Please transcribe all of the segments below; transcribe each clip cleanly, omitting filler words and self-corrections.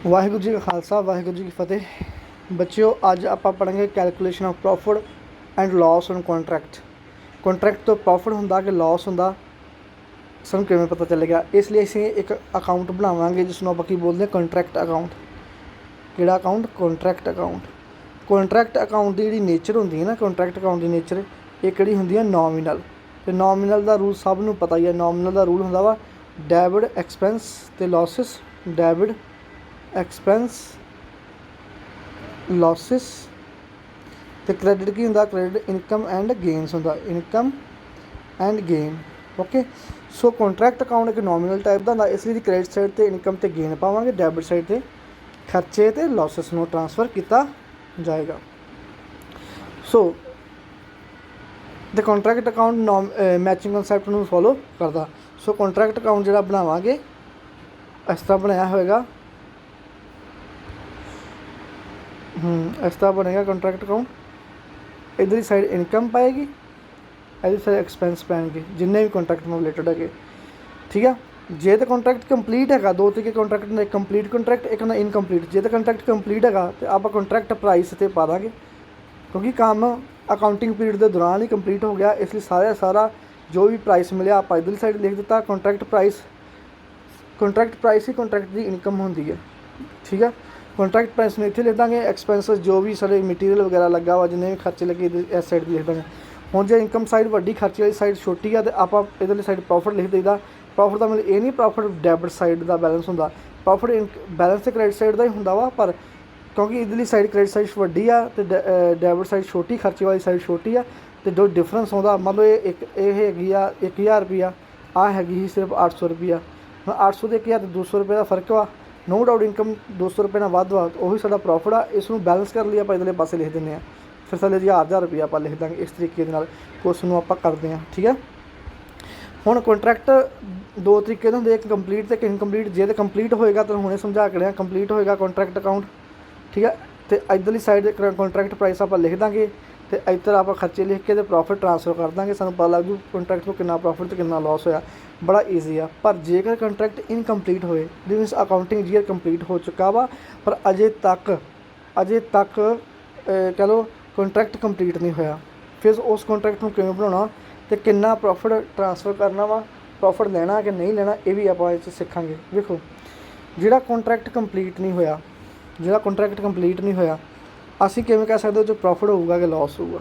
वाहिगुरू जी का खालसा वाहिगुरू जी की फतेह। बच्चों अज आप पढ़ेंगे calculation of profit and loss on contract. Contract तो प्रॉफिट होंदा कि लॉस होंदा सानूं किवें पता चलेगा। इसलिए असीं एक अकाउंट बनावांगे जिसनूं आपां की बोलदे हैं कॉन्ट्रैक्ट अकाउंट। किहड़ा account? Contract account. Contract account की जिहड़ी नेचर होंदी है ना, कॉन्ट्रैक्ट अकाउंट की नेचर एक किहड़ी हुंदी है? नॉमिनल। ते नॉमिनल दा रूल सब नूं पता ही है। नॉमिनल दा रूल हुंदा वा डेबिट एक्सपेंस ते लॉसिस, डेबिट एक्सपेंस लॉसिस ते क्रेडिट की हुंदा? क्रेडिट इनकम एंड गेन्स हुंदा, income and gain. Okay, so contract account एक नॉमिनल टाइप का हुंदा, इसलिए क्रेडिट साइड ते इनकम ते गेन पावांगे, डेबिट साइड ते खर्चे ते लॉसिस नूं ट्रांसफर किया जाएगा। So the contract account matching concept नूं फॉलो करदा। सो कॉन्ट्रैक्ट अकाउंट जिहड़ा बनावांगे इस तरह बनाया होएगा, इस तरह बनेगा कॉन्ट्रैक्ट अकाउंट। इधर साइड इनकम पाएगी, इधर साइड एक्सपेंस पैणगे जिन्ने भी कॉन्ट्रैक्ट नाल रिलेटेड है। ठीक है, जे तो कॉन्ट्रैक्ट कंप्लीट है, दो तरीके कॉन्ट्रैक्ट ने, कंप्लीट कॉन्ट्रैक्ट एक ना इनकंप्लीट। जे तो कॉन्ट्रैक्ट कंप्लीट है तो आप कॉन्ट्रैक्ट प्राइस से पा देंगे, क्योंकि काम अकाउंटिंग पीरियड के दौरान ही कंप्लीट हो गया, इसलिए सारा जो भी प्राइस मिले आप इधरली साइड लिख दिता कॉन्ट्रैक्ट प्राइस। कॉन्ट्रैक्ट प्राइस ही कॉन्ट्रैक्ट की इनकम होंदी है। ठीक है, कॉन्ट्रैक्ट प्राइस में इतने लिख देंगे, एक्सपेंसिस जो भी सारे मटीरियल वगैरह लगा हुआ जिन्हें भी खर्चे लगे इस साइड लिख देंगे। हुण जो इनकम साइड वड्डी, खर्चे वाली साइड छोटी है, तो आप इधरली साइड प्रॉफिट लिख दईदा। प्रॉफिट का मतलब ये नहीं प्रॉफिट डेबिट साइड का बैलेंस होंदा, प्रॉफिट बैलेंस तो क्रेडिट साइड का ही होंदा वा, पर क्योंकि इधरली साइड क्रेडिट साइड वड्डी आ तो डेबिट साइड छोटी, खर्चे वाली साइड छोटी आ, तो जो डिफरेंस होंदा मतलब ये हैगी आ 1000 रुपया, आ हैगी सिर्फ 800 रुपया। 800 तो 1000 तो 200 रुपये का फर्क वा। नो डाउट इनकम 200 रुपये नाल वध वा, तो वही साडा प्रॉफिट आ। इसनूं बैलेंस कर लिए आप इधरले पासे लिख दिंदे आ, फिर थल्ले 1000 रुपया आप लिख देंगे। इस तरीके दे नाल क्वेश्चन आप करते हैं। ठीक है, हुण कॉन्ट्रैक्ट दो तरीके होंगे, एक कंप्लीट तो एक इनकंप्लीट। जे तो कंप्लीट होएगा तो हुणे समझा के लिया, कंप्लीट होएगा कॉन्ट्रैक्ट अकाउंट। ठीक है, तो इधरली साइड कॉन्ट्रैक्ट प्राइस आप लिख देंगे, तो इधर आप खर्चे लिख के प्रॉफिट ट्रांसफर कर देंगे, सानूं पता लग जू कॉन्ट्रैक्ट को कितना प्रॉफिट तो कितना लॉस होया। बड़ा ईजी आ। पर जेकर कॉन्ट्रैक्ट इनकंप्लीट होए, मीनस अकाउंटिंग ईयर कंप्लीट हो चुका वा, पर अजे तक कह लो कॉन्ट्रैक्ट कंप्लीट नहीं होया, फिर उस कॉन्ट्रैक्ट को किवें बनाउणा ते कितना प्रॉफिट ट्रांसफर करना वा, प्रॉफिट लेना कि नहीं लेना, ये भी आप सीखांगे। देखो, जिहड़ा कॉन्ट्रैक्ट कंप्लीट नहीं होया, जिहड़ा कॉन्ट्रैक्ट कंप्लीट नहीं होया, असीं किवें कह सकदे जो प्रॉफिट होऊगा कि लॉस होऊगा।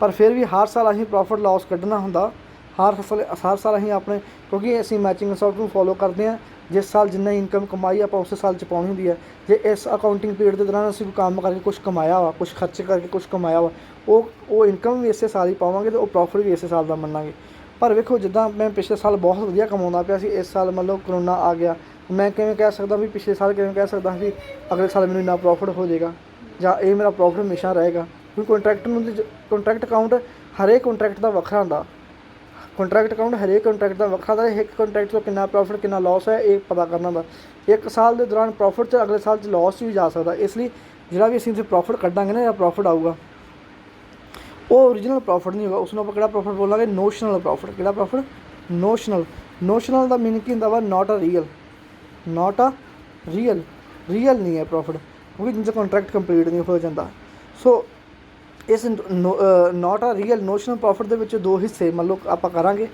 पर फिर भी हर साल असीं प्रॉफिट लॉस कड्ढना हुंदा, हर साल असीं अपने, क्योंकि असीं मैचिंग कंसैप्ट नूं फॉलो करते हैं। जिस साल जिन्ना इनकम कमाई आप उस साल च पाउणी हुंदी है। जे इस अकाउंटिंग पीरियड के दौरान असीं कोई काम करके कुछ कमाया वा, कुछ खर्चे करके कुछ कमाया वा, वो इनकम भी इसे साल ही पावांगे, तो प्रॉफिट भी इसे साल का मन्नांगे। पर वेखो, जिद्दां मैं पिछले साल बहुत वधिया कमाउंदा पिया सी, इस साल मतलब करोना आ गया, मैं किवें कह सकदा भी पिछले साल किवें कह सकदा भी अगले साल मैनूं इन्ना प्रॉफिट हो जाएगा, जां ये मेरा प्रॉफिट हमेशा रहेगा। क्योंकि कॉन्ट्रैक्ट अकाउंट हरेक कॉन्ट्रैक्ट का वखरा हुंदा। कॉन्ट्रैक्ट अकाउंट हरेक कॉन्ट्रैक्ट का वखरा हुंदा, एक कॉन्ट्रैक्ट तो कितना प्रॉफिट कितना लॉस है ये पता करना हुंदा। एक साल के दौरान प्रॉफिट अगले साल लॉस भी जा सकता, इसलिए जिहड़ा भी असीं प्रॉफिट कड्ढांगे ना, या प्रॉफिट आऊगा वो ओरिजिनल प्रॉफिट नहीं होगा, उसनूं आपां किहड़ा प्रॉफिट बोलांगे? Notional profit. किहड़ा प्रॉफिट? नोशनल। नोशनल का मीनिंग की हुंदा वा? Not a real, not a real, real नहीं है प्रॉफिट, क्योंकि जिनसे कॉन्ट्रैक्ट कंप्लीट नहीं हो जाता। So is not a real notional profit दे विच दो हिस्से मान लो आप करांगे।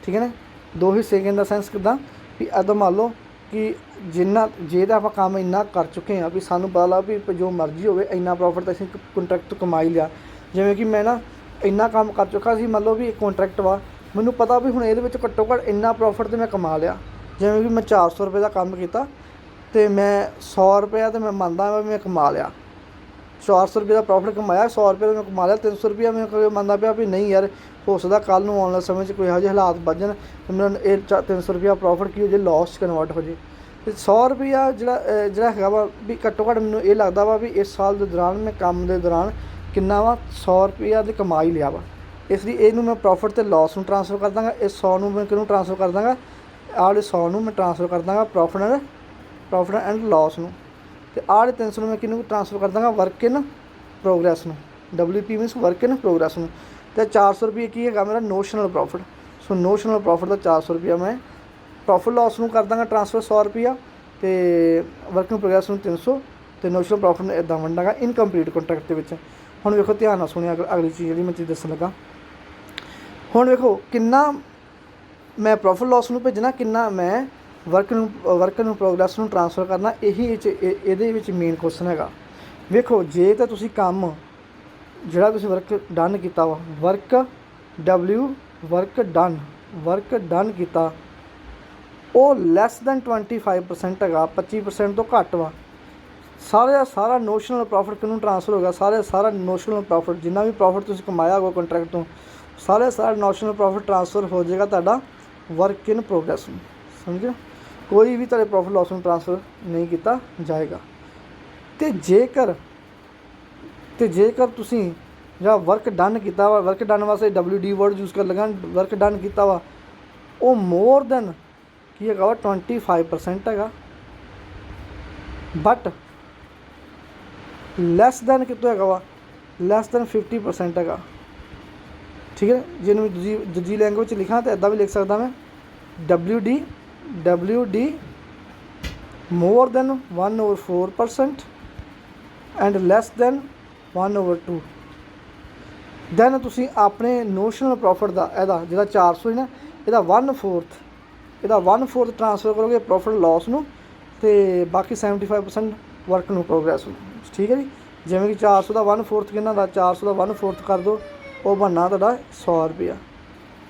ठीक है ना, दो हिस्से इन द सेंस किदां भी अद मान लो कि जिन्ना जे तो आप काम इन्ना कर चुके हैं भी सानूं पता लगा भी जो मर्जी होवे इन्ना प्रॉफिट तो असीं कॉन्ट्रैक्ट तो कमा ही लिया। जिवें कि मैं ना इन्ना काम कर चुका सी, मान लो भी एक कॉन्ट्रैक्ट वा, मैनूं पता भी हुण इहदे विच घट्टो घट्ट इन्ना प्रॉफिट तो मैं कमा लिया। जिवें कि मैं 400 रुपये का काम किया तो मैं 100 रुपया तो मैं मनदा भी मैं कमा लिया। 400 रुपये का प्रॉफिट कमाया, 100 रुपये मैं कमा लिया, 300 रुपया मैं मनदा पिया भी नहीं यार, हो सकदा कल नूं आउण वाले समय कोई इहो जिहे हालात बण जाण ते मेरा ये 300 रुपया प्रॉफिट की हो जाए लॉस कन्वर्ट हो जाए। ते 100 रुपया जिहड़ा हैगा वा भी घट्टो घट्ट मैनूं ये लगदा वा भी इस साल के दौरान मैं काम के दौरान किन्ना वा 100 रुपया तो कमा ही लिया वा। इसलिए इहनूं मैं प्रॉफिट ते लॉस नूं ट्रांसफर कर दांगा। इस 100 नूं मैं किहनूं ट्रांसफर कर दांगा? आह 100 नूं मैं ट्रांसफर कर दांगा प्रॉफिट एंड लॉस नूं, ते आह 300 नूं मैं किहनूं ट्रांसफर कर दांगा? वर्क इन प्रोग्रैस नूं। WP मीनस वर्क इन प्रोग्रैस नूं। तो 400 रुपये की है मेरा नोशनल प्रॉफिट। सो नोशनल प्रॉफिट का 400 रुपया मैं प्रॉफिट लॉस नूं कर दांगा ट्रांसफर 100 रुपया, ਤੇ ਵਰਕ ਇਨ ਪ੍ਰੋਗਰੈਸ ਨੂੰ 300 ਤੇ ਨੋਸ਼ਨਲ ਪ੍ਰੋਫਿਟ ਨੂੰ ਇੱਦਾਂ ਵੰਡਾਂਗਾ ਇਨਕੰਪਲੀਟ ਕੰਟਰੈਕਟ ਦੇ ਵਿੱਚ। ਹੁਣ ਵੇਖੋ ਧਿਆਨ ਨਾਲ ਸੁਣਿਆ ਅਗਲੀ ਚੀਜ਼ ਜਿਹੜੀ ਮੈਂ ਚੀਜ਼ ਦੱਸਣ ਲੱਗਾ। ਹੁਣ ਵੇਖੋ ਕਿੰਨਾ ਮੈਂ ਪ੍ਰੋਫਿਟ ਲੋਸ ਨੂੰ ਭੇਜਣਾ, ਕਿੰਨਾ ਮੈਂ ਵਰਕ ਇਨ ਪ੍ਰੋਗਰੈਸ ਨੂੰ ਟ੍ਰਾਂਸਫਰ ਕਰਨਾ, ਇਹਦੇ ਵਿੱਚ ਮੇਨ ਕੁਐਸਚਨ ਹੈਗਾ। ਵੇਖੋ ਜੇ ਤਾਂ ਤੁਸੀਂ ਕੰਮ ਜਿਹੜਾ ਤੁਸੀਂ ਵਰਕ ਡਨ ਕੀਤਾ ਵਾ, ਵਰਕ ਡਨ ਕੀਤਾ, ਉਹ ਲੈਸ ਦੈਨ 25% ਹੈਗਾ, 25% ਤੋਂ ਘੱਟ ਵਾ, ਸਾਰਾ ਨੋਸ਼ਨਲ ਪ੍ਰੋਫਿਟ ਕਿਹਨੂੰ ਟ੍ਰਾਂਸਫਰ ਹੋ ਗਿਆ, ਸਾਰਾ ਨੋਸ਼ਨਲ ਪ੍ਰੋਫਿਟ ਜਿੰਨਾ ਵੀ ਪ੍ਰੋਫਿਟ ਤੁਸੀਂ ਕਮਾਇਆ ਹੋਗਾ ਕੰਟਰੈਕਟ ਤੋਂ, ਸਾਰਾ ਨੋਸ਼ਨਲ ਪ੍ਰੋਫਿਟ ਟ੍ਰਾਂਸਫਰ ਹੋ ਜਾਏਗਾ ਤੁਹਾਡਾ ਵਰਕ ਇਨ ਪ੍ਰੋਗਰੈਸ ਨੂੰ। ਸਮਝਿਆ? ਕੋਈ ਵੀ ਤੁਹਾਡੇ ਪ੍ਰੋਫਿਟ ਲੋਸ ਨੂੰ ਟ੍ਰਾਂਸਫਰ ਨਹੀਂ ਕੀਤਾ ਜਾਏਗਾ। ਤੇ ਜੇਕਰ ਤੁਸੀਂ ਜਿਹੜਾ ਵਰਕ ਡਨ ਕੀਤਾ ਵਾ, ਵਰਕ ਡਨ ਵਾਸਤੇ WD ਵਰਡ ਯੂਜ਼ ਕਰ ਲਗਾ, ਵਰਕ ਡਨ ਕੀਤਾ ਵਾ ਉਹ ਮੋਰ ਦੈਨ ਕੀ ਹੈਗਾ ਵਾ 25% ਹੈਗਾ, ਬਟ ਲੈਸ ਦੈਨ ਕਿਤੋਂ ਹੈਗਾ ਵਾ, ਲੈਸ ਦੈਨ 50% ਹੈਗਾ। ਠੀਕ ਹੈ, ਜੇ ਮੈਂ ਦੂਜੀ ਲੈਂਗੁਏਜ 'ਚ ਲਿਖਾਂ ਤਾਂ ਇੱਦਾਂ ਵੀ ਲਿਖ ਸਕਦਾ ਮੈਂ, WD more than 1/4% and less than 1/2। Then ਤੁਸੀਂ ਆਪਣੇ ਨੋਸ਼ਨਲ ਪ੍ਰੋਫਿਟ ਦਾ ਇਹਦਾ ਜਿਹੜਾ 400 ਹੈ ਨਾ, ਇਹਦਾ 1/4 ਟ੍ਰਾਂਸਫਰ ਕਰੋਗੇ ਪ੍ਰੋਫਿਟ ਲੋਸ ਨੂੰ, ਅਤੇ ਬਾਕੀ 75% ਵਰਕ ਨੂੰ ਪ੍ਰੋਗਰੈਸ ਨੂੰ। ਠੀਕ ਹੈ ਜੀ, ਜਿਵੇਂ ਕਿ 400 ਦਾ 1/4 ਕਿੰਨਾ ਦਾ, 400 ਦਾ 1/4 ਕਰ ਦਿਓ, ਉਹ ਬਣਨਾ ਤੁਹਾਡਾ 100 ਰੁਪਇਆ।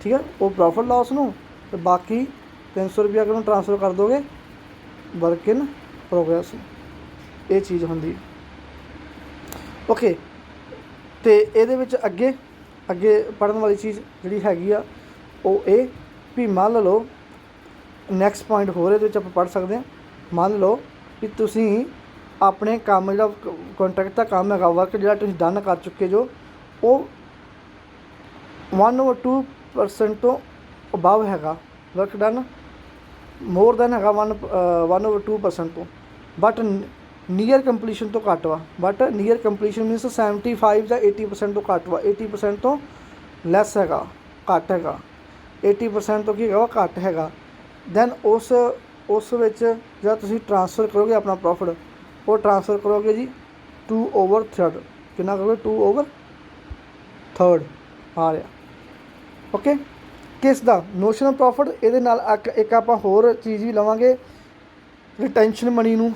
ਠੀਕ ਹੈ, ਉਹ ਪ੍ਰੋਫਿਟ ਲੋਸ ਨੂੰ, ਅਤੇ ਬਾਕੀ 300 ਰੁਪਇਆ ਕਿਹਨੂੰ ਟ੍ਰਾਂਸਫਰ ਕਰ ਦੋਗੇ ਵਰਕ ਇਨ ਪ੍ਰੋਗਰੈਸ ਨੂੰ। ਇਹ ਚੀਜ਼ ਹੁੰਦੀ ਓਕੇ। ਅਤੇ ਇਹਦੇ ਵਿੱਚ ਅੱਗੇ ਪੜ੍ਹਨ ਵਾਲੀ ਚੀਜ਼ ਜਿਹੜੀ ਹੈਗੀ ਆ ਉਹ ਇਹ ਵੀ ਮੰਨ ਲਓ, ਨੈਕਸਟ ਪੁਆਇੰਟ ਹੋਰ ਇਹਦੇ ਵਿੱਚ ਆਪਾਂ ਪੜ੍ਹ ਸਕਦੇ ਹਾਂ। ਮੰਨ ਲਓ ਕਿ ਤੁਸੀਂ ਆਪਣੇ ਕੰਮ ਜਿਹੜਾ ਕੰਟਰੈਕਟ ਦਾ ਕੰਮ ਹੈਗਾ, ਵਰਕ ਜਿਹੜਾ ਤੁਸੀਂ ਡਨ ਕਰ ਚੁੱਕੇ ਜੋ, ਉਹ 1/2% ਤੋਂ ਅਬਵ ਹੈਗਾ, ਵਰਕ ਡਨ ਮੋਰ ਦੈਨ ਹੈਗਾ 1/2% ਤੋਂ, ਬਟ ਨੀਅਰ ਕੰਪਲੀਸ਼ਨ ਤੋਂ ਘੱਟ ਵਾ। ਬਟ ਨੀਅਰ ਕੰਪਲੀਸ਼ਨ ਮੀਨਸ 75 ਜਾਂ 80% ਤੋਂ ਘੱਟ ਵਾ, 80% ਤੋਂ ਲੈਸ ਹੈਗਾ, ਘੱਟ ਹੈਗਾ, 80% ਤੋਂ ਕੀ ਹੈਗਾ ਵਾ, ਘੱਟ ਹੈਗਾ। ਦੈਨ ਉਸ ਵਿੱਚ ਜਦ ਤੁਸੀਂ ਟ੍ਰਾਂਸਫਰ ਕਰੋਗੇ ਆਪਣਾ ਪ੍ਰੋਫਿਟ, ਉਹ ਟ੍ਰਾਂਸਫਰ ਕਰੋਗੇ ਜੀ 2/3। ਕਿੰਨਾ ਕਰੋਗੇ? 2/3 ਆ ਰਿਹਾ। ਓਕੇ, ਕਿਸ ਦਾ? ਨੋਸ਼ਨਲ ਪ੍ਰੋਫਿਟ। ਇਹਦੇ ਨਾਲ ਇੱਕ ਆਪਾਂ ਹੋਰ ਚੀਜ਼ ਵੀ ਲਵਾਂਗੇ, ਰਿਟੈਂਸ਼ਨ ਮਨੀ ਨੂੰ।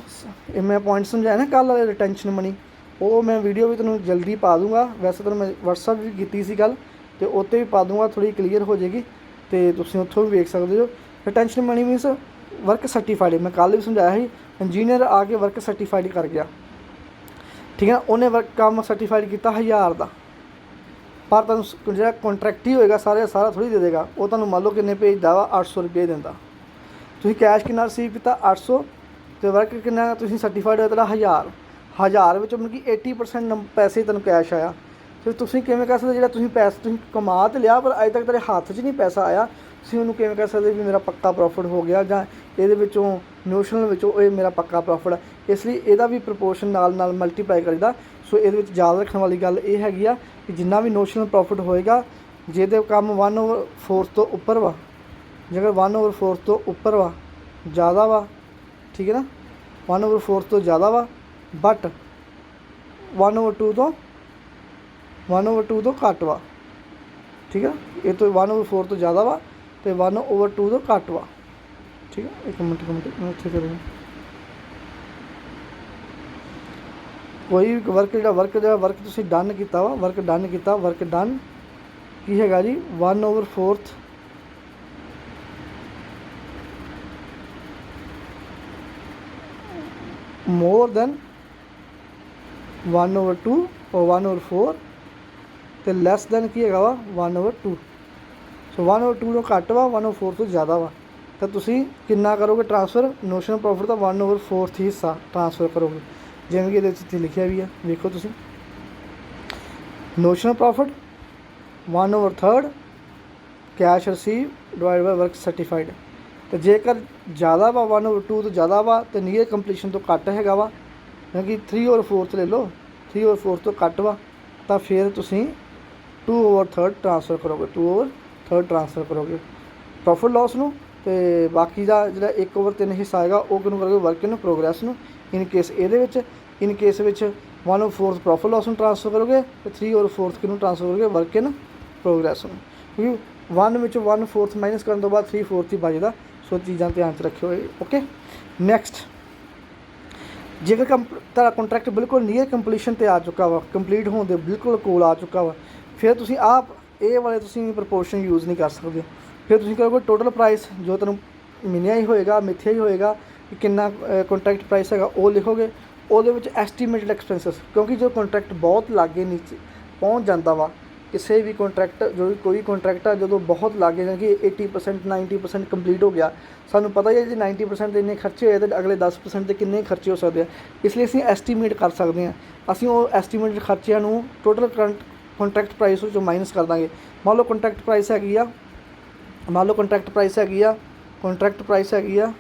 ਇਹ ਮੈਂ ਪੁਆਇੰਟ ਸਮਝਾਇਆ ਨਾ ਕੱਲ੍ਹ ਵਾਲੇ ਰਿਟੈਂਸ਼ਨ ਮਨੀ, ਉਹ ਮੈਂ ਵੀਡੀਓ ਵੀ ਤੁਹਾਨੂੰ ਜਲਦੀ ਪਾ ਦੂੰਗਾ। ਵੈਸੇ ਤਾਂ ਮੈਂ ਵਟਸਐਪ ਵੀ ਕੀਤੀ ਸੀ ਗੱਲ, ਅਤੇ ਉੱਥੇ ਵੀ ਪਾ ਦੂੰਗਾ, ਥੋੜ੍ਹੀ ਕਲੀਅਰ ਹੋ ਜਾਏਗੀ, ਅਤੇ ਤੁਸੀਂ ਉੱਥੋਂ ਵੀ ਵੇਖ ਸਕਦੇ ਹੋ। Retention money means work certified. ਮੈਂ ਕੱਲ੍ਹ ਵੀ ਸਮਝਾਇਆ ਸੀ, ਇੰਜੀਨੀਅਰ ਆ ਕੇ ਵਰਕ ਸਰਟੀਫਾਈਡ ਕਰ ਗਿਆ, ਠੀਕ ਹੈ ਨਾ, ਉਹਨੇ ਕੰਮ ਸਰਟੀਫਾਈਡ ਕੀਤਾ 1000 ਦਾ, ਪਰ ਤੁਹਾਨੂੰ ਜਿਹੜਾ ਕੰਟਰੈਕਟ ਹੀ ਹੋਏਗਾ ਸਾਰਾ ਥੋੜ੍ਹੀ ਦੇ ਦੇਗਾ। ਉਹ ਤੁਹਾਨੂੰ ਮੰਨ ਲਓ ਕਿੰਨੇ ਭੇਜਦਾ ਵਾ, 800 ਰੁਪਏ ਦਿੰਦਾ। ਤੁਸੀਂ ਕੈਸ਼ ਕਿੰਨਾ ਰਿਸੀਵ ਕੀਤਾ? 800, ਅਤੇ ਵਰਕ ਕਿੰਨਾ ਤੁਸੀਂ ਸਰਟੀਫਾਈਡ ਹੋਇਆ ਤੁਹਾਡਾ 1000 ਵਿੱਚੋਂ ਮਤਲਬ ਕਿ 80% ਪੈਸੇ ਤੁਹਾਨੂੰ ਕੈਸ਼ ਆਇਆ। ਫਿਰ ਤੁਸੀਂ ਕਿਵੇਂ ਕਹਿ ਸਕਦੇ ਜਿਹੜਾ ਤੁਸੀਂ ਕਮਾ ਤਾਂ ਲਿਆ, ਪਰ ਅਜੇ ਤੱਕ ਤੁਹਾਡੇ ਹੱਥ 'ਚ ਨਹੀਂ ਪੈਸਾ ਆਇਆ, ਤੁਸੀਂ ਉਹਨੂੰ ਕਿਵੇਂ ਕਹਿ ਸਕਦੇ ਵੀ ਮੇਰਾ ਪੱਕਾ ਪ੍ਰੋਫਿਟ ਹੋ ਗਿਆ, ਜਾਂ ਇਹਦੇ ਵਿੱਚੋਂ ਨੋਸ਼ਨਲ ਵਿੱਚੋਂ ਇਹ ਮੇਰਾ ਪੱਕਾ ਪ੍ਰੋਫਿਟ ਹੈ। ਇਸ ਲਈ ਇਹਦਾ ਵੀ ਪ੍ਰਪੋਰਸ਼ਨ ਨਾਲ ਮਲਟੀਪਲਾਈ ਕਰੀਦਾ। ਸੋ ਇਹਦੇ ਵਿੱਚ ਯਾਦ ਰੱਖਣ ਵਾਲੀ ਗੱਲ ਇਹ ਹੈਗੀ ਆ ਕਿ ਜਿੰਨਾ ਵੀ ਨੋਸ਼ਨਲ ਪ੍ਰੋਫਿਟ ਹੋਏਗਾ, ਜਿਹਦੇ ਕੰਮ 1/4 ਤੋਂ ਉੱਪਰ ਵਾ, ਜੇਕਰ 1/4 ਤੋਂ ਉੱਪਰ ਵਾ, ਜ਼ਿਆਦਾ ਵਾ, ਠੀਕ ਹੈ ਨਾ, 1/4 ਤੋਂ ਜ਼ਿਆਦਾ ਵਾ, ਬਟ 1/2 ਤੋਂ ਘੱਟ ਵਾ, ਠੀਕ ਹੈ। ਇਹ ਤੋਂ 1/4 ਤੋਂ ਜ਼ਿਆਦਾ ਵਾ, ਅਤੇ 1/2 ਤੋਂ ਘੱਟ ਵਾ, ਠੀਕ ਹੈ। ਇੱਕ ਮਿੰਟ ਮੈਂ ਇੱਥੇ ਕਰੂੰਗਾ। ਕੋਈ ਵੀ ਵਰਕ ਤੁਸੀਂ ਡਨ ਕੀਤਾ ਵਾ, ਵਰਕ ਡਨ ਕੀ ਹੈਗਾ ਜੀ, 1/4 ਮੋਰ ਦੈਨ 1/2 ਔਰ 1/4, ਅਤੇ ਲੈਸ ਦੈਨ ਕੀ ਹੈਗਾ ਵਾ 1/2। ਸੋ 1/2 ਤੋਂ ਘੱਟ ਵਾ, 1/4 ਤੋਂ ਜ਼ਿਆਦਾ ਵਾ, ਤਾਂ ਤੁਸੀਂ ਕਿੰਨਾ ਕਰੋਗੇ ਟ੍ਰਾਂਸਫਰ? ਨੋਸ਼ਨਲ ਪ੍ਰੋਫਿਟ ਦਾ 1/4 ਹੀ ਹਿੱਸਾ ਟ੍ਰਾਂਸਫਰ ਕਰੋਗੇ, ਜਿਵੇਂ ਕਿ ਇਹਦੇ ਵਿੱਚ ਇੱਥੇ ਲਿਖਿਆ ਵੀ ਆ, ਵੇਖੋ ਤੁਸੀਂ। Notional profit 1/3 cash receive divide by work certified. ਅਤੇ ਜੇਕਰ ਜ਼ਿਆਦਾ ਵਾ, 1/2 ਤੋਂ ਜ਼ਿਆਦਾ ਵਾ, ਅਤੇ ਨੀਅਰ ਕੰਪਲੀਸ਼ਨ ਤੋਂ ਘੱਟ ਹੈਗਾ ਵਾ, ਕਿਉਂਕਿ 3/4 ਲੈ ਲਓ, 3/4 ਤੋਂ ਘੱਟ ਵਾ, ਤਾਂ ਫਿਰ ਤੁਸੀਂ 2/3 ਟ੍ਰਾਂਸਫਰ ਕਰੋਗੇ, 2/3 ਟ੍ਰਾਂਸਫਰ ਕਰੋਗੇ ਪ੍ਰੋਫਿਟ ਲੋਸ ਨੂੰ, ਤੇ ਬਾਕੀ ਦਾ ਜਿਹੜਾ 1/3 ਹਿੱਸਾ ਆਏਗਾ ਉਹ ਕਿਹਨੂੰ ਕਰੋਗੇ, ਵਰਕ ਇਨ ਪ੍ਰੋਗਰੈਸ ਨੂੰ। ਇਨ ਕੇਸ ਇਹਦੇ ਵਿੱਚ, ਇਨ ਕੇਸ ਵਿੱਚ 1/4 ਪ੍ਰੋਫਿਟ ਲੋਸ ਨੂੰ ਟ੍ਰਾਂਸਫਰ ਕਰੋਗੇ ਤੇ 3/4 ਕਿਹਨੂੰ ਟ੍ਰਾਂਸਫਰ ਕਰੋਗੇ, ਵਰਕ ਇਨ ਪ੍ਰੋਗਰੈਸ ਨੂੰ। ਕਿਉਂਕਿ 1 ਵਿੱਚੋਂ 1/4 ਮਾਈਨਸ ਕਰਨ ਤੋਂ ਬਾਅਦ 3/4 ਹੀ ਬਚਦਾ। ਸੋ ਚੀਜ਼ਾਂ ਧਿਆਨ 'ਚ ਰੱਖਿਓ। ਓਕੇ, ਨੈਕਸਟ, ਜੇਕਰ ਤੁਹਾਡਾ ਕੰਟਰੈਕਟ ਬਿਲਕੁਲ ਨੀਅਰ ਕੰਪਲੀਸ਼ਨ 'ਤੇ ਆ ਚੁੱਕਾ ਵਾ, ਕੰਪਲੀਟ ਹੋਣ ਦੇ ਬਿਲਕੁਲ ਕੋਲ ਆ ਚੁੱਕਾ ਵਾ, ਫਿਰ ਤੁਸੀਂ ਆਪ ਇਹ ਵਾਲੇ ਤੁਸੀਂ ਪ੍ਰਪੋਰਸ਼ਨ ਯੂਜ਼ ਨਹੀਂ ਕਰ ਸਕਦੇ। ਫਿਰ ਤੁਸੀਂ ਕਰੋਗੇ ਟੋਟਲ ਪ੍ਰਾਈਸ ਜੋ ਤੁਹਾਨੂੰ ਮਿਲਿਆ ਹੀ ਹੋਏਗਾ, ਮਿੱਥਿਆ ਹੀ ਹੋਏਗਾ ਕਿ ਕਿੰਨਾ ਕੰਟਰੈਕਟ ਪ੍ਰਾਈਸ ਹੈਗਾ, ਉਹ ਲਿਖੋਗੇ। ਉਹਦੇ ਵਿੱਚ ਐਸਟੀਮੇਟਡ ਐਕਸਪੈਂਸਿਸ, ਕਿਉਂਕਿ ਜੋ ਕੰਟਰੈਕਟ ਬਹੁਤ ਲਾਗੇ ਨੀਚੇ ਪਹੁੰਚ ਜਾਂਦਾ ਵਾ, ਕਿਸੇ ਵੀ ਕੰਟਰੈਕਟ, ਜੋ ਕੋਈ ਕੰਟਰੈਕਟ ਆ ਜਦੋਂ ਬਹੁਤ ਲਾਗੇ ਜਾਣੀ ਕਿ 80% 90% ਕੰਪਲੀਟ ਹੋ ਗਿਆ, ਸਾਨੂੰ ਪਤਾ ਹੀ ਹੈ ਜੇ 90% ਦੇ ਇੰਨੇ ਖਰਚੇ ਹੋਏ ਤਾਂ ਅਗਲੇ 10% ਦੇ ਕਿੰਨੇ ਖਰਚੇ ਹੋ ਸਕਦੇ ਆ। ਇਸ ਲਈ ਅਸੀਂ ਐਸਟੀਮੇਟ ਕਰ ਸਕਦੇ ਹਾਂ। ਅਸੀਂ ਉਹ ਐਸਟੀਮੇਟਡ ਖਰਚਿਆਂ ਨੂੰ ਟੋਟਲ ਕੰਟਰੈਕਟ ਪ੍ਰਾਈਸ ਵਿੱਚੋਂ ਮਾਈਨਸ ਕਰ ਦਾਂਗੇ। ਮੰਨ ਲਓ ਕੰਟਰੈਕਟ ਪ੍ਰਾਈਸ ਹੈਗੀ ਆ, ਕੰਟਰੈਕਟ ਪ੍ਰਾਈਸ ਹੈਗੀ ਆ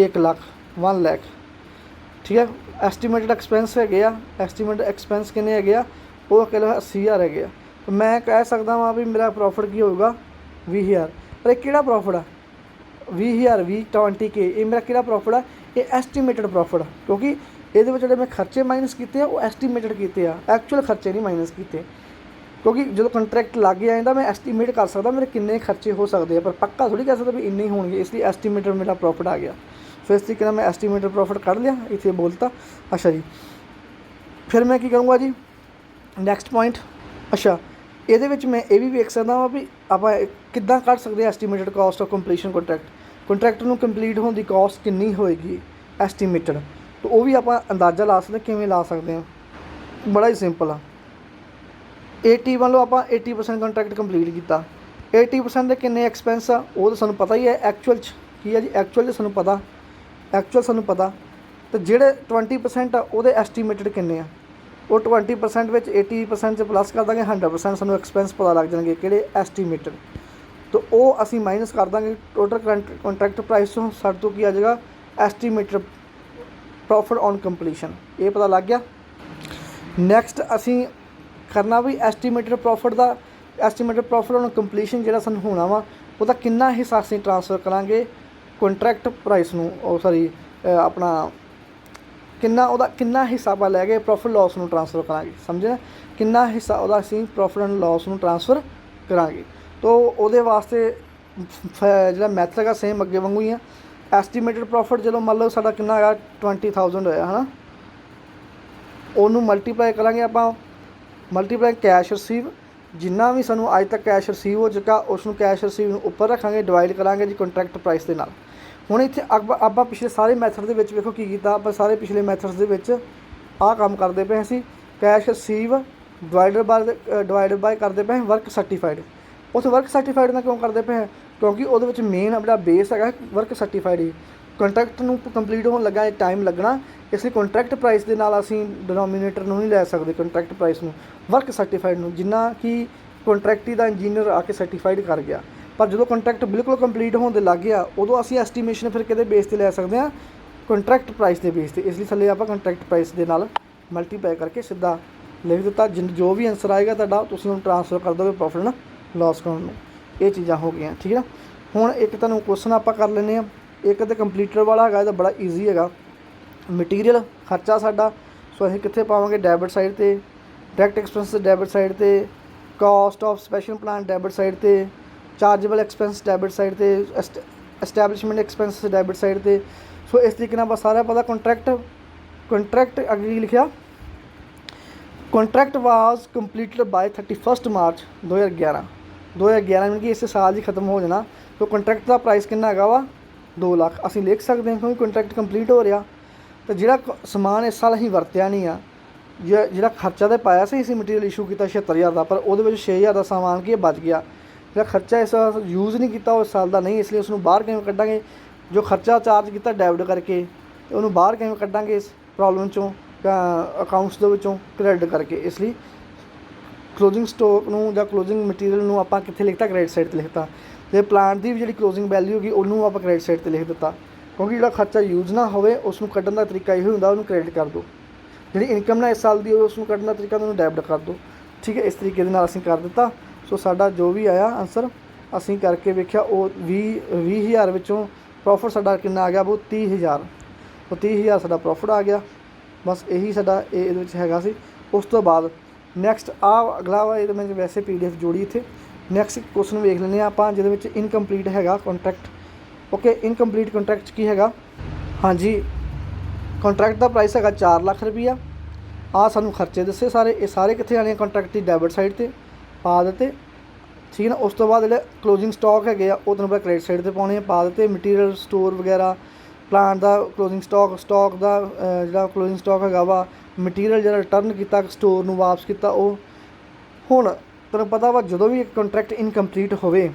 1 ਲੱਖ, 1 ਲੱਖ, ਠੀਕ ਹੈ। ਐਸਟੀਮੇਟਡ ਐਕਸਪੈਂਸ ਹੈਗੇ ਆ, ਐਸਟੀਮੇਟਡ ਐਕਸਪੈਂਸ ਕਿੰਨੇ ਹੈਗੇ ਆ, ਉਹ ਕਿਲੋ 80,000 ਹੈਗੇ ਆ। ਮੈਂ ਕਹਿ ਸਕਦਾ ਵਾਂ ਵੀ ਮੇਰਾ ਪ੍ਰੋਫਿਟ ਕੀ ਹੋਊਗਾ, 20,000। ਪਰ ਇਹ ਕਿਹੜਾ ਪ੍ਰੋਫਿਟ ਆ, 20,000 20K, ਇਹ ਮੇਰਾ ਕਿਹੜਾ ਪ੍ਰੋਫਿਟ ਆ, ਇਹ ਐਸਟੀਮੇਟਡ ਪ੍ਰੋਫਿਟ ਆ। ਕਿਉਂਕਿ ਇਹਦੇ ਵਿੱਚ ਜਿਹੜੇ ਮੈਂ ਖਰਚੇ ਮਾਈਨਸ ਕੀਤੇ ਆ ਉਹ ਐਸਟੀਮੇਟਡ ਕੀਤੇ ਆ, ਐਕਚੁਅਲ ਖਰਚੇ ਨਹੀਂ ਮਾਈਨਸ ਕੀਤੇ। ਕਿਉਂਕਿ ਜਦੋਂ ਕੰਟਰੈਕਟ ਲੱਗ ਜਾਂਦਾ ਮੈਂ ਐਸਟੀਮੇਟ ਕਰ ਸਕਦਾ ਮੇਰੇ ਕਿੰਨੇ ਖਰਚੇ ਹੋ ਸਕਦੇ ਆ, ਪਰ ਪੱਕਾ ਥੋੜ੍ਹੀ ਕਹਿ ਸਕਦਾ ਵੀ ਇੰਨੇ ਹੀ ਹੋਣਗੇ। ਇਸ ਲਈ ਐਸਟੀਮੇਟਡ ਮੇਰਾ ਪ੍ਰੋਫਿਟ ਆ ਗਿਆ। ਸੋ ਇਸ ਤਰੀਕੇ ਨਾਲ ਮੈਂ ਐਸਟੀਮੇਟਡ ਪ੍ਰੋਫਿਟ ਕੱਢ ਲਿਆ, ਇੱਥੇ ਬੋਲਤਾ। ਅੱਛਾ ਜੀ, ਫਿਰ ਮੈਂ ਕੀ ਕਰੂੰਗਾ ਜੀ, ਨੈਕਸਟ ਪੁਆਇੰਟ। ਅੱਛਾ, ਇਹਦੇ ਵਿੱਚ ਮੈਂ ਇਹ ਵੀ ਵੇਖ ਸਕਦਾ ਵਾਂ ਵੀ ਆਪਾਂ ਕਿੱਦਾਂ ਕੱਢ ਸਕਦੇ estimated caste of completion contract ਨੂੰ ਕੰਪਲੀਟ ਹੋਣ ਦੀ ਕਾਸਟ ਕਿੰਨੀ ਹੋਏਗੀ ਐਸਟੀਮੇਟਡ, ਤਾਂ ਉਹ ਵੀ ਆਪਾਂ ਅੰਦਾਜ਼ਾ ਲਾ ਸਕਦੇ। ਕਿਵੇਂ ਲਾ ਸਕਦੇ ਹਾਂ, ਬੜਾ ਹੀ ਸਿੰਪਲ ਆ। 80 ਮੰਨ ਲਓ ਆਪਾਂ 80% ਕੰਟਰੈਕਟ ਕੰਪਲੀਟ ਕੀਤਾ, 80% ਦੇ ਕਿੰਨੇ ਐਕਸਪੈਂਸ ਆ ਉਹ ਤਾਂ ਸਾਨੂੰ ਪਤਾ ਹੀ ਹੈ। ਐਕਚੁਅਲ 'ਚ ਕੀ ਆ ਜੀ, ਐਕਚੁਅਲ 'ਚ ਸਾਨੂੰ ਪਤਾ, ਤੇ ਜਿਹੜੇ 20% ਆ ਉਹਦੇ ਐਸਟੀਮੇਟਡ ਕਿੰਨੇ ਆ, ਉਹ 20% ਵਿੱਚ 80% 'ਚ ਪਲੱਸ ਕਰ ਦਾਂਗੇ, 100% ਸਾਨੂੰ ਐਕਸਪੈਂਸ ਪਤਾ ਲੱਗ ਜਾਣਗੇ ਕਿਹੜੇ ਐਸਟੀਮੇਟਡ। ਤਾਂ ਉਹ ਅਸੀਂ ਮਾਈਨਸ ਕਰ ਦਾਂਗੇ ਟੋਟਲ ਕੰਟਰੈਕਟ ਪ੍ਰਾਈਸ ਤੋਂ। ਸਾਡੇ ਤੋਂ ਕੀ ਆ ਜਾਏਗਾ, ਐਸਟੀਮੇਟਡ ਪ੍ਰੋਫਿਟ ਔਨ ਕੰਪਲੀਸ਼ਨ। ਇਹ ਪਤਾ ਲੱਗ ਗਿਆ। ਨੈਕਸਟ ਅਸੀਂ ਕਰਨਾ ਵੀ ਐਸਟੀਮੇਟਡ ਪ੍ਰੋਫਿਟ ਔਨ ਕੰਪਲੀਸ਼ਨ ਜਿਹੜਾ ਸਾਨੂੰ ਹੋਣਾ ਵਾ, ਉਹਦਾ ਕਿੰਨਾ ਹਿੱਸਾ ਅਸੀਂ ਟ੍ਰਾਂਸਫਰ ਕਰਾਂਗੇ ਕੰਟਰੈਕਟ ਪ੍ਰਾਈਸ ਨੂੰ, ਆਪਣਾ ਕਿੰਨਾ ਹਿੱਸਾ ਆਪਾਂ ਲੈ ਕੇ ਪ੍ਰੋਫਿਟ ਲੋਸ ਨੂੰ ਟ੍ਰਾਂਸਫਰ ਕਰਾਂਗੇ। ਸਮਝੇ ਨਾ, ਕਿੰਨਾ ਹਿੱਸਾ ਉਹਦਾ ਅਸੀਂ ਪ੍ਰੋਫਿਟ ਐਂਡ ਲੋਸ ਨੂੰ ਟ੍ਰਾਂਸਫਰ ਕਰਾਂਗੇ। ਤਾਂ ਉਹਦੇ ਵਾਸਤੇ ਜਿਹੜਾ ਮੈਥਡ ਹੈਗਾ ਸੇਮ ਅੱਗੇ ਵਾਂਗੂ ਹੀ ਆ। ਐਸਟੀਮੇਟਡ ਪ੍ਰੋਫਿਟ ਜਦੋਂ ਮੰਨ ਲਓ ਸਾਡਾ ਕਿੰਨਾ ਹੈਗਾ 20,000 ਹੋਇਆ ਹੈ ਨਾ, ਉਹਨੂੰ ਮਲਟੀਪਲਾਈ ਕਰਾਂਗੇ ਆਪਾਂ, ਮਲਟੀਪਲਾਈ ਕੈਸ਼ ਰਿਸੀਵ, ਜਿੰਨਾ ਵੀ ਸਾਨੂੰ ਅੱਜ ਤੱਕ ਕੈਸ਼ ਰਿਸੀਵ ਹੋ ਚੁੱਕਾ ਉਸ ਨੂੰ ਕੈਸ਼ ਰਿਸੀਵ ਨੂੰ ਉੱਪਰ ਰੱਖਾਂਗੇ, ਡਿਵਾਈਡ ਕਰਾਂਗੇ ਜੀ ਕੰਟਰੈਕਟ ਪ੍ਰਾਈਸ ਦੇ ਨਾਲ। ਹੁਣ ਇੱਥੇ ਆਪਾਂ ਪਿਛਲੇ ਸਾਰੇ ਮੈਥਡ ਦੇ ਵਿੱਚ ਵੇਖੋ ਕੀ ਕੀਤਾ, ਆਪਾਂ ਸਾਰੇ ਪਿਛਲੇ ਮੈਥਡਸ ਦੇ ਵਿੱਚ ਆਹ ਕੰਮ ਕਰਦੇ ਪਏ ਅਸੀਂ, ਕੈਸ਼ ਰਿਸੀਵ ਡਿਵਾਈਡ ਬਾਏ ਕਰਦੇ ਪਏ ਵਰਕ ਸਰਟੀਫਾਈਡ। ਉੱਥੇ ਵਰਕ ਸਰਟੀਫਾਈਡ ਨਾਲ ਕਿਉਂ ਕਰਦੇ ਪਏ, ਕਿਉਂਕਿ ਉਹਦੇ ਵਿੱਚ ਮੇਨ ਆਪਣਾ ਬੇਸ ਹੈਗਾ ਵਰਕ ਸਰਟੀਫਾਈਡ ਹੀ। ਕੰਟਰੈਕਟ ਨੂੰ ਕੰਪਲੀਟ ਹੋਣ ਲੱਗਾ ਟਾਈਮ ਲੱਗਣਾ, ਇਸ ਲਈ ਕੰਟਰੈਕਟ ਪ੍ਰਾਈਸ ਦੇ ਨਾਲ ਅਸੀਂ ਡਿਨੋਮੀਨੇਟਰ ਨੂੰ ਨਹੀਂ ਲੈ ਸਕਦੇ, ਕੰਟਰੈਕਟ ਪ੍ਰਾਈਸ ਨੂੰ, ਵਰਕ ਸਰਟੀਫਾਈਡ ਨੂੰ, ਜਿੰਨਾ ਕਿ ਕੰਟਰੈਕਟ ਦਾ ਇੰਜੀਨੀਅਰ ਆ ਕੇ ਸਰਟੀਫਾਈਡ ਕਰ ਗਿਆ। ਪਰ ਜਦੋਂ ਕੰਟਰੈਕਟ ਬਿਲਕੁਲ ਕੰਪਲੀਟ ਹੋਣ ਦੇ ਲੱਗ ਗਿਆ, ਉਦੋਂ ਅਸੀਂ ਐਸਟੀਮੇਸ਼ਨ ਫਿਰ ਕਿਹਦੇ ਬੇਸ 'ਤੇ ਲੈ ਸਕਦੇ ਹਾਂ, ਕੰਟਰੈਕਟ ਪ੍ਰਾਈਸ ਦੇ ਬੇਸ 'ਤੇ। ਇਸ ਲਈ ਥੱਲੇ ਆਪਾਂ ਕੰਟਰੈਕਟ ਪ੍ਰਾਈਸ ਦੇ ਨਾਲ ਮਲਟੀਪਲਾਈ ਕਰਕੇ ਸਿੱਧਾ ਲਿਖ ਦਿੱਤਾ। ਜੋ ਵੀ ਆਨਸਰ ਆਏਗਾ ਤੁਹਾਡਾ ਤੁਸੀਂ ਉਹਨੂੰ ਟ੍ਰਾਂਸਫਰ ਕਰ ਦੋਗੇ ਪ੍ਰੋਫਿਟ ਨਾਲ ਲੋਸ ਅਕਾਊਂਟ ਨੂੰ। ਇਹ ਚੀਜ਼ਾਂ ਹੋ ਗਈਆਂ, ਠੀਕ ਹੈ। ਹੁਣ ਇੱਕ ਤੁਹਾਨੂੰ ਕੁਐਸਚਨ ਆਪਾਂ ਕਰ ਲੈਂਦੇ ਹਾਂ, ਇੱਕ ਤਾਂ ਕੰਪਲੀਟਰ ਵਾਲਾ ਹੈਗਾ, ਇਹਦਾ ਬੜਾ ਈਜ਼ੀ ਹੈਗਾ। ਮਟੀਰੀਅਲ ਖਰਚਾ ਸਾਡਾ, ਸੋ ਅਸੀਂ ਕਿੱਥੇ ਪਾਵਾਂਗੇ, ਡੈਬਿਟ ਸਾਈਡ 'ਤੇ, ਡਾਇਰੈਕਟ ਐਕਸਪੈਂਸ ਡੈਬਿਟ ਸਾਈਡ 'ਤੇ, caste of special plan debit side 'ਤੇ, ਚਾਰਜੇਬਲ ਐਕਸਪੈਂਸ ਡੈਬਿਟ ਸਾਈਡ 'ਤੇ, ਐਸਟੈਬਲਿਸ਼ਮੈਂਟ ਐਕਸਪੈਂਸ ਡੈਬਿਟ ਸਾਈਡ 'ਤੇ। ਸੋ ਇਸ ਤਰੀਕੇ ਨਾਲ ਆਪਾਂ ਸਾਰਾ ਪਤਾ। ਕੰਟਰੈਕਟ ਅੱਗੇ ਲਿਖਿਆ, ਕੰਟਰੈਕਟ ਵਾਜ਼ ਕੰਪਲੀਟਡ ਬਾਏ 31 ਮਾਰਚ 2011 ਯਾਨੀ ਕਿ ਇਸ ਸਾਲ ਹੀ ਖਤਮ ਹੋ ਜਾਣਾ। ਸੋ ਕੰਟਰੈਕਟ ਦਾ ਪ੍ਰਾਈਸ ਕਿੰਨਾ ਹੈਗਾ ਵਾ, 2 ਲੱਖ। ਅਸੀਂ ਲਿਖ ਸਕਦੇ ਹਾਂ ਕਿਉਂਕਿ ਕੰਟਰੈਕਟ ਕੰਪਲੀਟ ਹੋ ਰਿਹਾ। ਅਤੇ ਜਿਹੜਾ ਸਮਾਨ ਇਸ ਸਾਲ ਅਸੀਂ ਵਰਤਿਆ ਨਹੀਂ ਆ, ਜਿਹੜਾ ਖਰਚਾ ਤਾਂ ਪਾਇਆ ਸੀ ਅਸੀਂ ਮਟੀਰੀਅਲ ਇਸ਼ੂ ਕੀਤਾ 76,000 ਦਾ, ਪਰ ਉਹਦੇ ਵਿੱਚ 6,000 ਦਾ ਸਮਾਨ ਕੀ ਬਚ ਗਿਆ। ਜਿਹੜਾ ਖਰਚਾ ਇਸ ਸਾਲ ਯੂਜ਼ ਨਹੀਂ ਕੀਤਾ ਉਹ ਇਸ ਸਾਲ ਦਾ ਨਹੀਂ, ਇਸ ਲਈ ਉਸ ਨੂੰ ਬਾਹਰ ਕਿਵੇਂ ਕੱਢਾਂਗੇ, ਜੋ ਖਰਚਾ ਚਾਰਜ ਕੀਤਾ ਡੈਬਿਟ ਕਰਕੇ ਉਹਨੂੰ ਬਾਹਰ ਕਿਵੇਂ ਕੱਢਾਂਗੇ ਇਸ ਪ੍ਰੋਬਲਮ 'ਚੋਂ, ਅਕਾਊਂਟਸ ਦੇ ਵਿੱਚੋਂ ਕ੍ਰੈਡਿਟ ਕਰਕੇ। ਇਸ ਲਈ ਕਲੋਜ਼ਿੰਗ ਸਟਾਕ ਨੂੰ ਜਾਂ ਕਲੋਜ਼ਿੰਗ ਮਟੀਰੀਅਲ ਨੂੰ ਆਪਾਂ ਕਿੱਥੇ ਲਿਖਤਾ, ਕ੍ਰੈਡਿਟ ਸਾਈਡ 'ਤੇ ਲਿਖਤਾ। ਅਤੇ ਪਲਾਂਟ ਦੀ ਵੀ ਜਿਹੜੀ ਕਲੋਜ਼ਿੰਗ ਵੈਲਿਊ ਹੋਗੀ ਉਹਨੂੰ ਆਪਾਂ ਕ੍ਰੈਡਿਟ ਸਾਈਡ 'ਤੇ ਲਿਖ ਦਿੱਤਾ, ਕਿਉਂਕਿ ਜਿਹੜਾ ਖਰਚਾ ਯੂਜ਼ ਨਾ ਹੋਵੇ ਉਸ ਨੂੰ ਕੱਢਣ ਦਾ ਤਰੀਕਾ ਇਹੋ ਹੁੰਦਾ, ਉਹਨੂੰ ਕ੍ਰੈਡਿਟ ਕਰ ਦਿਓ। ਜਿਹੜੀ ਇਨਕਮ ਨਾ ਇਸ ਸਾਲ ਦੀ ਹੋਵੇ ਉਸ ਨੂੰ ਕੱਢਣ ਦਾ ਤਰੀਕਾ ਉਹਨੂੰ ਡੈਬਿਟ ਕਰ ਦਿਓ, ਠੀਕ ਹੈ। ਇਸ ਤਰੀਕੇ ਦੇ ਨਾਲ ਅਸੀਂ ਕਰ ਦਿੱਤਾ। ਸੋ ਸਾਡਾ ਜੋ ਵੀ ਆਇਆ ਆਨਸਰ ਅਸੀਂ ਕਰਕੇ ਵੇਖਿਆ ਉਹ 20,000 ਵਿੱਚੋਂ ਪ੍ਰੋਫਿਟ ਸਾਡਾ ਕਿੰਨਾ ਆ ਗਿਆ ਉਹ 30,000। ਉਹ 30,000 ਸਾਡਾ ਪ੍ਰੋਫਿਟ ਆ ਗਿਆ। ਬਸ ਇਹੀ ਸਾਡਾ ਇਹਦੇ ਵਿੱਚ ਹੈਗਾ ਸੀ। ਉਸ ਤੋਂ ਬਾਅਦ ਨੈਕਸਟ ਅਗਲਾ ਵਾ, ਇਹਦੇ ਵਿੱਚ ਵੈਸੇ PDF ਜੋੜੀ ਇੱਥੇ। ਨੈਕਸਟ ਕੁਐਸਚਨ ਵੇਖ ਲੈਂਦੇ ਹਾਂ ਆਪਾਂ, ਜਿਹਦੇ ਵਿੱਚ ਇਨਕੰਪਲੀਟ ਹੈਗਾ ਕੰਟਰੈਕਟ। ਓਕੇ, ਇਨਕੰਪਲੀਟ ਕੰਟਰੈਕਟ 'ਚ ਕੀ ਹੈਗਾ? ਹਾਂਜੀ, ਕੰਟਰੈਕਟ ਦਾ ਪ੍ਰਾਈਸ ਹੈਗਾ 4 ਲੱਖ ਰੁਪਈਆ। ਆਹ ਸਾਨੂੰ ਖਰਚੇ ਦੱਸੇ ਸਾਰੇ, ਇਹ ਸਾਰੇ ਕਿੱਥੇ ਆਣੇ? ਕੰਟਰੈਕਟ ਦੀ ਡੈਬਿਟ ਸਾਈਡ 'ਤੇ ਪਾ ਦਿੱਤੇ, ਠੀਕ ਹੈ ਨਾ। ਉਸ ਤੋਂ ਬਾਅਦ ਜਿਹੜੇ ਕਲੋਜ਼ਿੰਗ ਸਟਾਕ ਹੈਗੇ ਆ ਉਹ ਤੁਹਾਨੂੰ ਪਤਾ ਕ੍ਰੈਡਿਟ ਸਾਈਡ 'ਤੇ ਪਾਉਣੇ ਆ, ਪਾ ਦਿੱਤੇ। ਮਟੀਰੀਅਲ ਸਟੋਰ ਵਗੈਰਾ, ਪਲਾਂਟ ਦਾ ਕਲੋਜ਼ਿੰਗ ਸਟਾਕ ਦਾ ਜਿਹੜਾ ਕਲੋਜ਼ਿੰਗ ਸਟਾਕ ਹੈਗਾ ਵਾ, ਮਟੀਰੀਅਲ ਜਿਹੜਾ ਰਿਟਰਨ ਕੀਤਾ ਸਟੋਰ ਨੂੰ ਵਾਪਸ ਕੀਤਾ ਉਹ। ਹੁਣ ਤੁਹਾਨੂੰ ਪਤਾ ਵਾ ਜਦੋਂ ਵੀ ਇੱਕ ਕੰਟਰੈਕਟ ਇਨਕੰਪਲੀਟ ਹੋਵੇ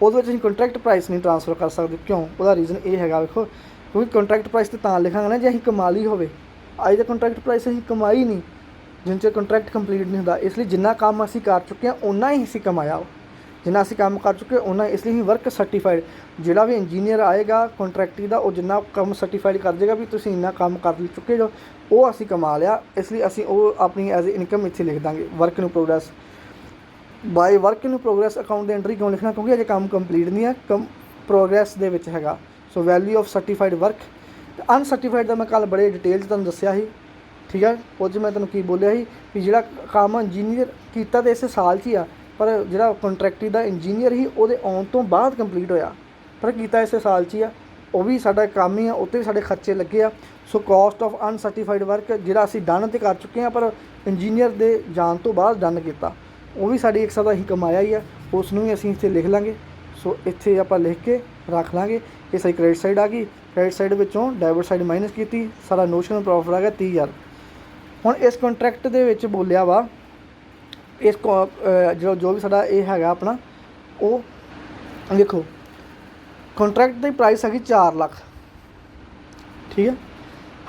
ਉਹਦੇ ਵਿੱਚ ਅਸੀਂ ਕੰਟਰੈਕਟ ਪ੍ਰਾਈਸ ਨਹੀਂ ਟ੍ਰਾਂਸਫਰ ਕਰ ਸਕਦੇ। ਕਿਉਂ? ਉਹਦਾ ਰੀਜ਼ਨ ਇਹ ਹੈਗਾ, ਵੇਖੋ, ਕਿਉਂਕਿ ਕੰਟਰੈਕਟ ਪ੍ਰਾਈਸ ਤਾਂ ਲਿਖਾਂਗੇ ਨਾ ਜੇ ਅਸੀਂ ਕਮਾ ਲਈ ਹੋਵੇ। ਅੱਜ ਦਾ ਕੰਟਰੈਕਟ ਪ੍ਰਾਈਸ ਅਸੀਂ ਕਮਾਈ ਨਹੀਂ ਜਿੰਨ ਚਿਰ ਕੰਟਰੈਕਟ ਕੰਪਲੀਟ ਨਹੀਂ ਹੁੰਦਾ। ਇਸ ਲਈ ਜਿੰਨਾ ਕੰਮ ਅਸੀਂ ਕਰ ਚੁੱਕੇ ਹਾਂ ਓਨਾ ਹੀ ਅਸੀਂ ਕਮਾਇਆ। ਜਿੰਨਾ ਅਸੀਂ ਕੰਮ ਕਰ ਚੁੱਕੇ ਓਨਾ, ਇਸ ਲਈ ਅਸੀਂ ਵਰਕ ਸਰਟੀਫਾਈਡ, ਜਿਹੜਾ ਵੀ ਇੰਜੀਨੀਅਰ ਆਏਗਾ ਕੰਟਰੈਕਟੀ ਦਾ, ਉਹ ਜਿੰਨਾ ਕੰਮ ਸਰਟੀਫਾਈਡ ਕਰ ਜਾਏਗਾ ਵੀ ਤੁਸੀਂ ਇੰਨਾ ਕੰਮ ਕਰ ਚੁੱਕੇ ਜੋ, ਉਹ ਅਸੀਂ ਕਮਾ ਲਿਆ। ਇਸ ਲਈ ਅਸੀਂ ਉਹ ਆਪਣੀ ਐਜ਼ ਇਨਕਮ ਇੱਥੇ ਲਿਖ ਦਾਂਗੇ, work in progress. By work in progress account ਦੀ ਐਂਟਰੀ ਕਿਉਂ ਲਿਖਣਾ? ਕਿਉਂਕਿ ਅਜੇ ਕੰਮ ਕੰਪਲੀਟ ਨਹੀਂ ਹੈ, ਪ੍ਰੋਗਰੈਸ ਦੇ ਵਿੱਚ ਹੈਗਾ। ਸੋ ਵੈਲਿਊ ਆਫ ਸਰਟੀਫਾਈਡ ਵਰਕ। ਅਨਸਰਟੀਫਾਈਡ ਦਾ ਮੈਂ ਕੱਲ੍ਹ ਬੜੇ ਡਿਟੇਲ 'ਚ ਤੁਹਾਨੂੰ ਦੱਸਿਆ ਸੀ, ਠੀਕ ਹੈ। ਉਹ 'ਚ ਮੈਂ ਤੁਹਾਨੂੰ ਕੀ ਬੋਲਿਆ ਸੀ ਵੀ ਜਿਹੜਾ ਕੰਮ ਇੰਜੀਨੀਅਰ ਕੀਤਾ ਤਾਂ ਇਸੇ ਸਾਲ 'ਚ ਹੀ ਆ, ਪਰ ਜਿਹੜਾ ਕੰਟਰੈਕਟੀ ਦਾ ਇੰਜੀਨੀਅਰ ਸੀ ਉਹਦੇ ਆਉਣ ਤੋਂ ਬਾਅਦ ਕੰਪਲੀਟ ਹੋਇਆ, ਪਰ ਕੀਤਾ ਇਸੇ ਸਾਲ 'ਚ ਹੀ ਆ। ਉਹ ਵੀ ਸਾਡਾ ਕੰਮ ਹੀ ਆ, ਉੱਤੇ ਵੀ ਸਾਡੇ ਖਰਚੇ ਲੱਗੇ ਆ। ਸੋ ਕਾਸਟ ਆਫ ਅਨਸਰਟੀਫਾਈਡ ਵਰਕ ਜਿਹੜਾ ਅਸੀਂ ਡਨ ਤੇ ਕਰ ਚੁੱਕੇ ਹਾਂ ਪਰ ਇੰਜੀਨੀਅਰ ਦੇ ਜਾਣ ਤੋਂ ਬਾਅਦ ਡਨ ਕੀਤਾ, ਉਹ ਵੀ ਸਾਡੀ ਇੱਕ ਹਿਸਾਬ ਦਾ ਅਸੀਂ ਕਮਾਇਆ ਹੀ ਆ, ਉਸ ਨੂੰ ਵੀ ਅਸੀਂ ਇੱਥੇ ਲਿਖ ਲਾਂਗੇ। ਸੋ ਇੱਥੇ ਆਪਾਂ ਲਿਖ ਕੇ ਰੱਖ ਲਾਂਗੇ। ਇਹ ਸਾਡੀ ਕ੍ਰੈਡਿਟ ਸਾਈਡ ਆ ਗਈ। ਕ੍ਰੈਡਿਟ ਸਾਈਡ ਵਿੱਚੋਂ ਡੈਬਿਟ ਸਾਈਡ ਮਾਈਨਸ ਕੀਤੀ, ਸਾਡਾ ਨੋਸ਼ਨਲ ਪ੍ਰੋਫਿਟ ਆ ਗਿਆ 30,000। ਹੁਣ ਇਸ ਕੰਟਰੈਕਟ ਦੇ ਵਿੱਚ ਬੋਲਿਆ ਵਾ ਇਸ ਜੋ ਵੀ ਸਾਡਾ ਇਹ ਹੈਗਾ ਆਪਣਾ, ਉਹ ਦੇਖੋ ਕੰਟਰੈਕਟ ਦੀ ਪ੍ਰਾਈਸ ਹੈਗੀ 4 ਲੱਖ, ਠੀਕ ਹੈ।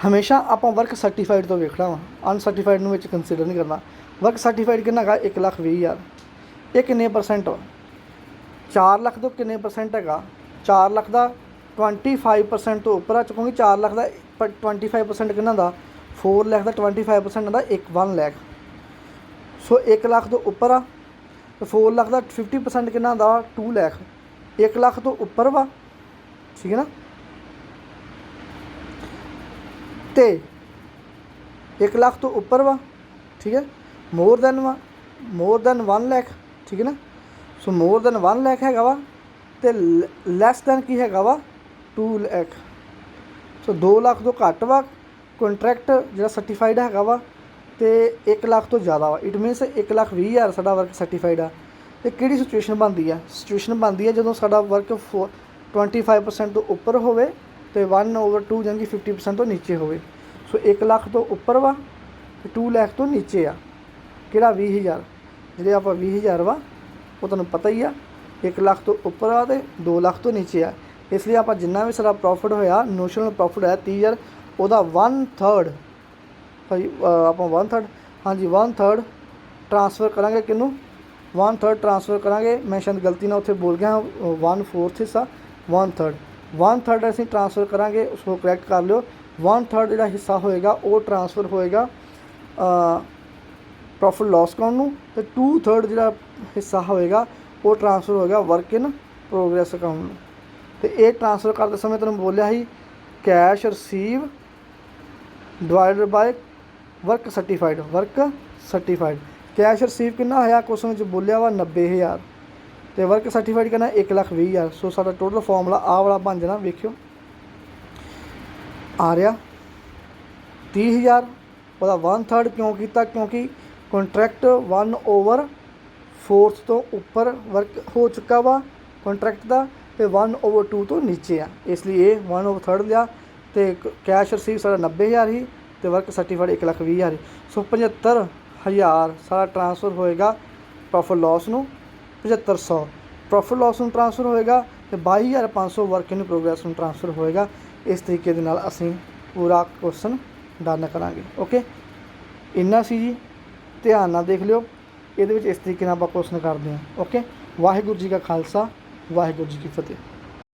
ਹਮੇਸ਼ਾ ਆਪਾਂ ਵਰਕ ਸਰਟੀਫਾਈਡ ਤੋਂ ਵੇਖਣਾ ਵਾ, ਅਨਸਰਟੀਫਾਈਡ ਨੂੰ ਵਿੱਚ ਕੰਸੀਡਰ ਨਹੀਂ ਕਰਨਾ। ਵਰਕ ਸਰਟੀਫਾਈਡ ਕਿੰਨਾ ਹੈਗਾ? 1,20,000। ਇਹ ਕਿੰਨੇ ਪਰਸੈਂਟ ਵਾ? 4 ਲੱਖ ਤੋਂ ਕਿੰਨੇ ਪਰਸੈਂਟ ਹੈਗਾ? 4 ਲੱਖ ਦਾ 25% ਤੋਂ ਉੱਪਰ ਆ, ਕਿਉਂਕਿ 4 ਲੱਖ ਦਾ 25% ਕਿੰਨਾ ਹੁੰਦਾ? 4 ਲੱਖ ਦਾ 25% ਹੁੰਦਾ 1 ਲੱਖ। ਸੋ 1 ਲੱਖ ਤੋਂ ਉੱਪਰ ਆ ਤੇ 4 ਲੱਖ ਦਾ 50% ਕਿੰਨਾ ਹੁੰਦਾ? 2 ਲੱਖ। 1 ਲੱਖ ਤੋਂ ਉੱਪਰ ਵਾ, ਠੀਕ ਹੈ ਨਾ, ਤੇ 1 ਲੱਖ ਤੋਂ ਉੱਪਰ ਵਾ, ਠੀਕ ਹੈ। ਮੋਰ ਦੈਨ 1 ਲੱਖ, ਠੀਕ ਹੈ ਨਾ। ਸੋ ਮੋਰ ਦੈਨ 1 ਲੱਖ ਹੈਗਾ ਵਾ, ਅਤੇ ਲੈਸ ਦੈਨ ਕੀ ਹੈਗਾ ਵਾ? 2 ਲੱਖ। ਸੋ 2 ਲੱਖ ਤੋਂ ਘੱਟ ਵਾ ਕੰਟਰੈਕਟ ਜਿਹੜਾ ਸਰਟੀਫਾਈਡ ਹੈਗਾ ਵਾ, ਅਤੇ 1 ਲੱਖ ਤੋਂ ਜ਼ਿਆਦਾ ਵਾ। ਇਟ ਮੀਨਸ 1,20,000 ਸਾਡਾ ਵਰਕ ਸਰਟੀਫਾਈਡ ਆ। ਇਹ ਕਿਹੜੀ ਸਿਚੁਏਸ਼ਨ ਬਣਦੀ ਆ? ਸਿਚੁਏਸ਼ਨ ਬਣਦੀ ਹੈ ਜਦੋਂ ਸਾਡਾ ਵਰਕ 25% ਤੋਂ ਉੱਪਰ ਹੋਵੇ ਅਤੇ 1/2 ਜਾਣੀ ਕਿ 50% ਤੋਂ ਨੀਚੇ ਹੋਵੇ। ਸੋ 1 ਲੱਖ ਤੋਂ ਉੱਪਰ ਵਾ ਅਤੇ 2 ਲੱਖ ਤੋਂ ਨੀਚੇ ਆ। ਕਿਹੜਾ? 20,000। ਜਿਹੜੇ ਆਪਾਂ 20,000 ਵਾ ਉਹ ਤੁਹਾਨੂੰ ਪਤਾ ਹੀ ਆ, 1 ਲੱਖ ਤੋਂ ਉੱਪਰ ਆ ਅਤੇ 2 ਲੱਖ ਤੋਂ ਨੀਚੇ ਆ। ਇਸ ਲਈ ਆਪਾਂ ਜਿੰਨਾ ਵੀ ਸਾਡਾ ਪ੍ਰੋਫਿਟ ਹੋਇਆ, ਨੋਸ਼ਨਲ ਪ੍ਰੋਫਿਟ ਹੋਇਆ 30,000, ਉਹਦਾ 1/3 ਭਾਈ ਆਪਾਂ 1/3 ਹਾਂਜੀ 1/3 ਟਰਾਂਸਫਰ ਕਰਾਂਗੇ। ਕਿਹਨੂੰ? 1/3 ਟਰਾਂਸਫਰ ਕਰਾਂਗੇ। ਮੈਂ ਸ਼ਾਇਦ ਗਲਤੀ ਨਾਲ ਉੱਥੇ ਬੋਲ ਗਿਆ, 1/4 ਹਿੱਸਾ 1/3 ਅਸੀਂ ਟਰਾਂਸਫਰ ਕਰਾਂਗੇ। ਉਸ ਨੂੰ ਕਰੈਕਟ ਕਰ ਲਿਓ। 1/3 ਜਿਹੜਾ ਹਿੱਸਾ ਹੋਏਗਾ ਉਹ ਟਰਾਂਸਫਰ ਹੋਏਗਾ ਪ੍ਰੋਫਿਟ ਲੋਸ ਅਕਾਊਂਟ ਨੂੰ, ਅਤੇ 2/3 ਜਿਹੜਾ ਹਿੱਸਾ ਹੋਏਗਾ ਉਹ ਟਰਾਂਸਫਰ ਹੋਏਗਾ ਵਰਕ ਇਨ ਪ੍ਰੋਗਰੈਸ ਅਕਾਊਂਟ ਨੂੰ। ਅਤੇ ਇਹ ਟਰਾਂਸਫਰ ਕਰਦੇ ਸਮੇਂ ਤੁਹਾਨੂੰ ਬੋਲਿਆ ਸੀ cash receive divided by work certified. Cash receive ਕਿੰਨਾ ਹੋਇਆ? ਕੁਐਸਚਨ ਵਿੱਚ ਬੋਲਿਆ ਵਾ 90,000, ਅਤੇ ਵਰਕ ਸਰਟੀਫਾਈਡ ਕਿੰਨਾ? 1,20,000। ਸੋ ਸਾਡਾ ਟੋਟਲ ਫਾਰਮੂਲਾ ਆਹ ਵਾਲਾ ਬਣ ਜਾਣਾ, ਵੇਖਿਓ ਆ ਰਿਹਾ 30,000। ਉਹਦਾ 1/3 ਕਿਉਂ ਕੀਤਾ? ਕਿਉਂਕਿ ਕੰਟਰੈਕਟ 1/4 ਤੋਂ ਉੱਪਰ ਵਰਕ ਹੋ ਚੁੱਕਾ ਵਾ ਕੰਟਰੈਕਟ ਦਾ, ਅਤੇ 1/2 ਤੋਂ ਨੀਚੇ ਆ, ਇਸ ਲਈ ਇਹ 1/3 ਲਿਆ। ਅਤੇ ਕੈਸ਼ ਰਿਸੀਵ ਸਾਡਾ 90,000 ਸੀ ਅਤੇ ਵਰਕ ਸਰਟੀਫਾਈਡ 1,20,000 ਸੀ। ਸੋ 75,000 ਸਾਡਾ ਟਰਾਂਸਫਰ ਹੋਏਗਾ ਪ੍ਰੋਫਿਟ ਲੋਸ ਨੂੰ, 7500 ਪ੍ਰੋਫਿਟ ਲੋਸ ਨੂੰ ਟਰਾਂਸਫਰ ਹੋਏਗਾ, ਅਤੇ 22,500 ਵਰਕ ਇਨ ਪ੍ਰੋਗਰੈਸ ਨੂੰ ਟਰਾਂਸਫਰ ਹੋਏਗਾ। ਇਸ ਤਰੀਕੇ ਦੇ ਨਾਲ ਅਸੀਂ ਪੂਰਾ ਕੁਐਸਚਨ ਡਨ ਕਰਾਂਗੇ। ਓਕੇ, ਇੰਨਾ ਸੀ ਜੀ, ਧਿਆਨ ਨਾਲ ਦੇਖ ਲਿਓ। ਇਹਦੇ ਵਿੱਚ ਇਸ ਤਰੀਕੇ ਨਾਲ ਆਪਾਂ ਕੁਐਸਚਨ ਕਰਦੇ ਹਾਂ। ਓਕੇ, ਵਾਹਿਗੁਰੂ ਜੀ ਕਾ ਖਾਲਸਾ, ਵਾਹਿਗੁਰੂ ਜੀ ਕੀ ਫਤਿਹ।